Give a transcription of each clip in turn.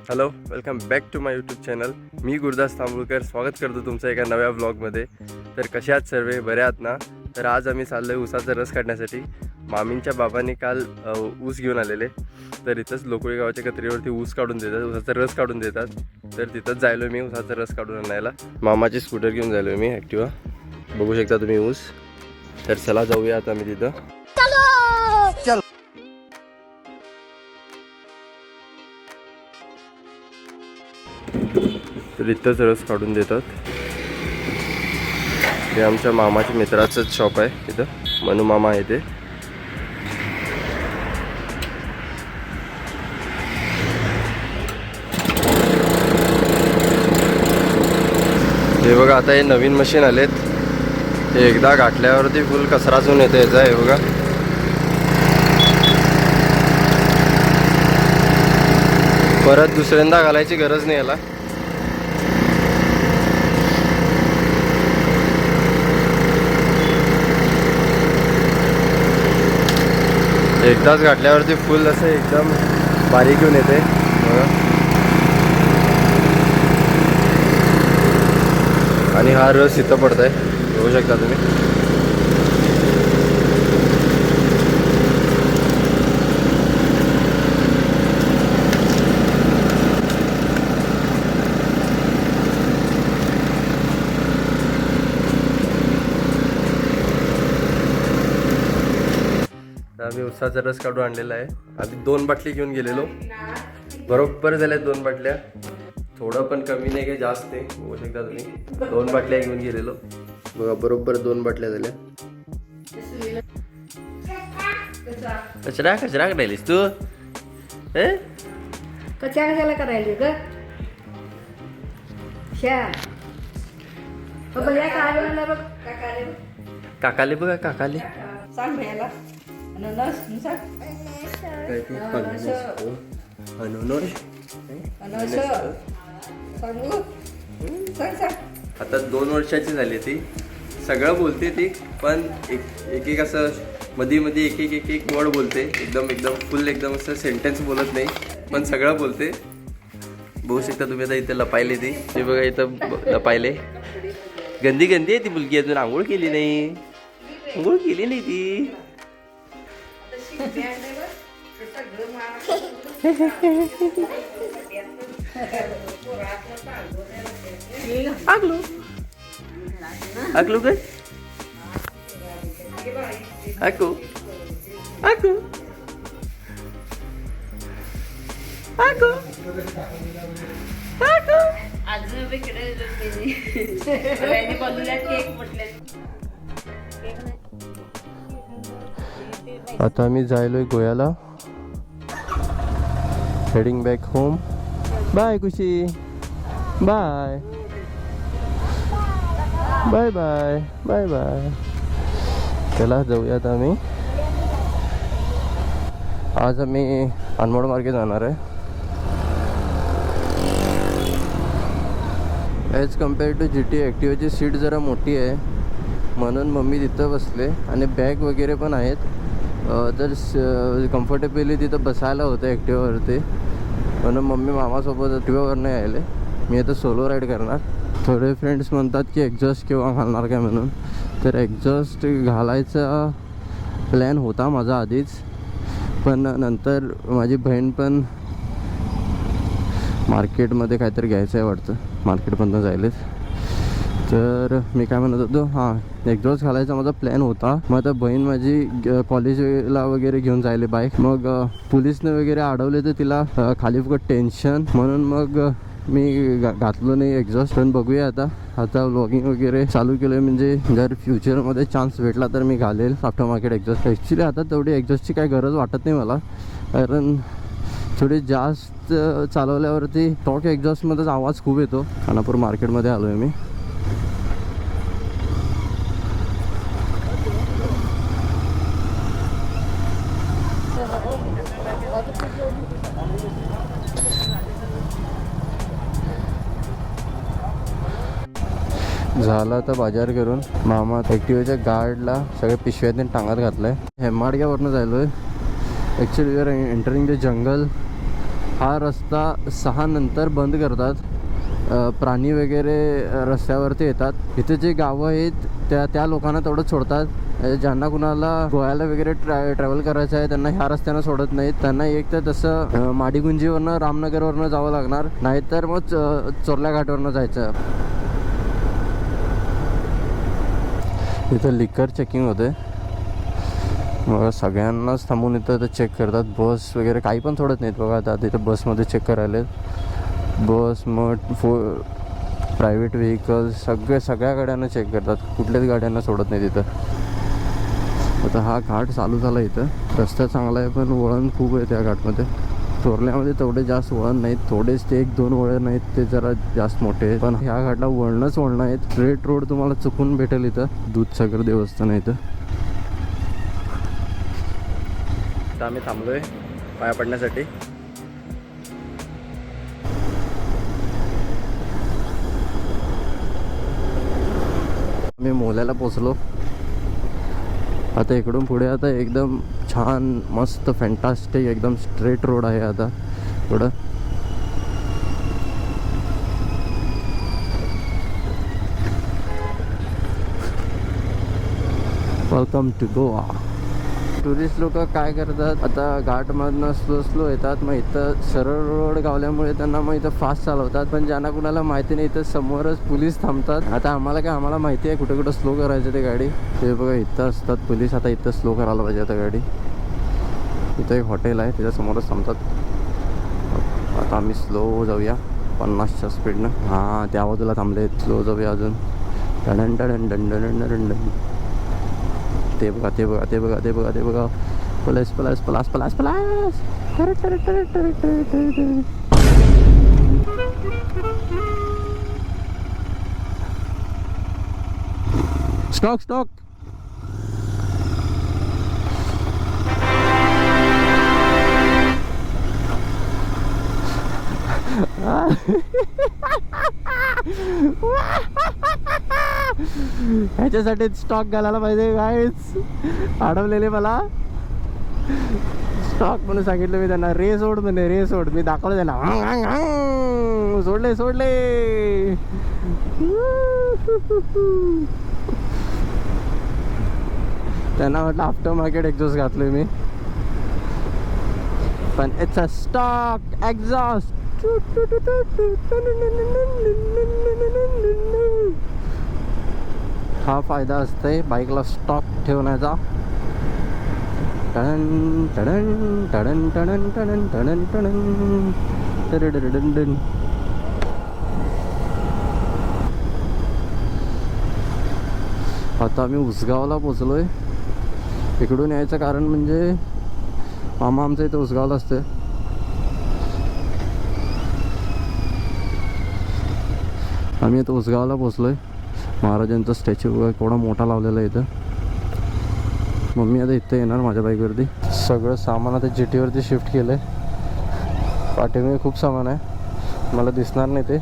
Hello, welcome back to my YouTube channel. मी गुरुदास तांबुळकर स्वागत करतो तुमचं एका नव्या व्लॉगमध्ये. तर कसे आहात सर्व, बरे आहात ना? तर आज आम्ही चाललो आहे ऊसाचा रस काढण्यासाठी. मामींच्या बाबांनी काल ऊस घेऊन आलेले, तर इथंच लोकळी गावाच्या कत्रीवरती ऊस काढून देतात, ऊसाचा रस काढून देतात. तर तिथंच जायलो मी ऊसाचा रस काढून आणायला. मामाची स्कूटर घेऊन जायलो मी, ॲक्टिवा. बघू शकता तुम्ही ऊस. तर चला जाऊया आता मी तिथं. तर इथंच रस काढून देतात. हे आमच्या मामाच्या मित्राचंच शॉप आहे इथं, मनू मामा आहे ते. हे बघा, आता हे नवीन मशीन आलेत. हे एकदा गाठल्यावरती फुल कचराचून येते याचा. हे बघा, परत दुसऱ्यांदा घालायची गरज नाही याला. एकदाच घातल्यावरती फुल असं एकदम बारीक येऊन येते बघा. आणि हा रस इथं पडत आहे, बघू शकता तुम्ही. आम्ही ऊसाचा रस काढून आणलेला आहे. आधी 2 बाटली घेऊन गेलेलो, बरोबर झाल्या 2 बाटल्या. थोडं पण कमी नाही काही जास्त नाही, बघू शकता तुम्ही. 2 बाटल्या घेऊन गेलेलो बघा, बरोबर 2 बाटल्या झाल्या. कचरा कचरा काढायलीस तू? कचरा कशाला करायला ग? काकाले बघा, काकाले सांग भैयाला अननस सांग. आता 2 वर्षाची झाली ती. सगळं बोलते ती, पण एक एक असं मध्ये मध्ये एक एक वर्ड बोलते. एकदम फुल एकदम असं सेंटेन्स बोलत नाही, पण सगळं बोलते. बघू शकता तुम्ही. आता इथं लपायले ती. ते बघा इथं लपायले. गंदी आहे ती मुलगी, अजून आंघोळ केली नाही. आंघोळ केली नाही ती. आगलो आगलो काय आगो आगो आगो आगो. अजून इकडे केक म्हटले. आता आम्ही जायलोय गोव्याला. Heading back home. Bye Khushi, bye bye bye bye bye. चला जाऊयात आम्ही. आज आम्ही अनमोड मार्गे जाणार आहे. ॲज कम्पेअर टू GT ॲक्टिवाची सीट जरा मोठी आहे, म्हणून मम्मी तिथं बसले. आणि बॅग वगैरे पण आहेत, तर कम्फर्टेबली तिथं बसायला होतं ॲक्टिवावरती. म्हणून मम्मी मामासोबत ॲक्टिवावर नाही आले. मी आता सोलो राईड करणार. थोडे फ्रेंड्स म्हणतात की एक्झॉस्ट केव्हा घालणार काय म्हणून. तर एक्झॉस्ट घालायचा प्लॅन होता माझा आधीच, पण नंतर माझी बहीण पण मार्केटमध्ये काहीतरी घ्यायचं आहे वाटतं, मार्केटमधून जायलेच. तर मी काय म्हणत होतो, हां एक्झॉस्ट घालायचा माझा प्लॅन होता. मग आता बहीण माझी कॉलेजला वगैरे घेऊन जायले बाईक. मग पोलिसने वगैरे अडवले तर तिला खाली फुकट टेन्शन, म्हणून मग मी घातलो नाही एक्झॉस्ट. पण बघूया आता व्लॉगिंग वगैरे चालू केलं, म्हणजे जर फ्युचरमध्ये चान्स भेटला तर मी घालेल आफ्टर मार्केट एक्झॉस्ट. ॲक्च्युली आता तेवढी एक्झॉस्टची काही गरज वाटत नाही मला, कारण थोडी जास्त चालवल्यावरती टॉक एक्झॉस्टमध्येच आवाज खूप येतो. खानापूर मार्केटमध्ये आलो आहे मी. झाला तर बाजार करून. मामा ॲक्टिव्हाच्या गार्डला सगळ्या पिशव्यात टांगत घातलं आहे. हेमाडग्यावरनं जायलो आहे. Actually we are entering the jungle हा रस्ता 6 नंतर बंद करतात. प्राणी वगैरे रस्त्यावरती येतात. इथे जे गावं आहेत त्या लोकांना तेवढं सोडतात. ज्यांना कुणाला गोव्याला वगैरे ट्रॅव्हल करायचं आहे त्यांना ह्या रस्त्यानं सोडत नाहीत. त्यांना एक तर तसं माडीगुंजीवरनं रामनगरवरनं जावं लागणार, नाहीतर मग चोरल्या घाटवरनं जायचं. इथं लिकर चेकिंग होते. मग सगळ्यांनाच थांबून इथं चेक करतात. बस वगैरे काही पण सोडत नाहीत बघा. आता इथं बसमध्ये चेक करायला, बस मग प्रायव्हेट व्हेकल्स सगळ्या गाड्यांना चेक करतात. कुठल्याच गाड्यांना सोडत नाही तिथं. आता हा घाट चालू झाला. इथं रस्ता चांगला आहे पण वळण खूप आहे त्या घाटमध्ये. चोरल्यामध्ये तेवढे जास्त वळण नाहीत, थोडेच ते 1-2 वळण आहेत ते जरा जास्त मोठे आहेत. पण ह्या घाटला वळण आहेत. स्ट्रेट रोड तुम्हाला चुकून भेटेल. इथं दूधसागर देवस्थान आहे. इथं आम्ही थांबलोय पाया पडण्यासाठी. मी मोल्याला पोचलो. आता इकडून पुढे आता एकदम छान मस्त फॅन्टास्टिक एकदम स्ट्रेट रोड आहे. आता थोडं वेलकम टू गोवा. टुरिस्ट लोक काय करतात, आता घाटमधनं स्लो येतात. मग इथं सरळ रोड गावल्यामुळे त्यांना मग इथं फास्ट चालवतात. पण ज्यांना कुणाला माहिती नाही इथं समोरच पोलीस थांबतात. आता आम्हाला माहिती आहे कुठं स्लो करायचं ते गाडी. ते बघा इथं असतात पोलीस. आता इथं स्लो करायला पाहिजे आता गाडी. इथं एक हॉटेल आहे त्याच्या समोरच थांबतात. आता आम्ही स्लो जाऊया 50च्या स्पीडनं. हां त्या बाजूला थांबले. स्लो जाऊया अजून. Done done done done done done. ते बघा पलास. स्टॉक ह्याच्यासाठी स्टॉक घालायला पाहिजे. गाईच अडवलेले मला स्टॉक म्हणून सांगितलं मी त्यांना. रे सोड मी दाखवलं त्यांना. सोडले त्यांना म्हटलं आफ्टर मार्केट एक्झॉस्ट घातलोय मी, पण इट्स अ स्टॉक एक्झॉस्ट. हा फायदा असतंय बाईकला स्टॉक ठेवण्याचा. टडन टडन टडन टडन टडन टडन टडन टडन. आता आम्ही उसगावला पोचलोय. इकडून यायचं कारण म्हणजे मामा आमचं इथं उसगावला असते. आम्ही आता उसगावला पोचलोय. महाराजांचा स्टॅच्यू केवढा मोठा लावलेला आहे इथं. मम्मी आता इथं येणार माझ्या बाईकवरती. सगळं सामान आता GT वरती शिफ्ट केलं आहे. पाठीमागे खूप सामान आहे, मला दिसणार नाही ते.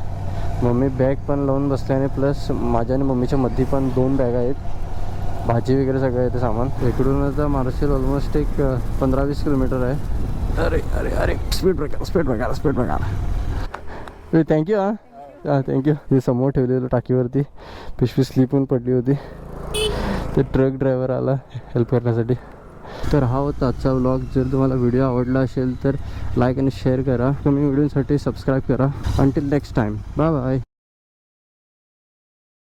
मम्मी बॅग पण लावून बसले आणि प्लस माझ्या आणि मम्मीच्या मध्ये पण 2 बॅग आहेत. भाजी वगैरे सगळं आहे ते सामान. इकडून आता महाराष्ट्र ऑलमोस्ट एक 15-20 किलोमीटर आहे. अरे स्पीड ब्रेकर. थँक्यू. हां थँक्यू. मी समोर ठेवलेलं टाकीवरती पिशवी स्लिप होऊन पडली होती. ते ट्रक ड्रायव्हर आला हेल्प करण्यासाठी. तर हा होता आजचा व्लॉग. जर तुम्हाला व्हिडिओ आवडला असेल तर लाईक आणि शेअर करा. कमी व्हिडिओसाठी सबस्क्राईब करा. Until next time, bye bye.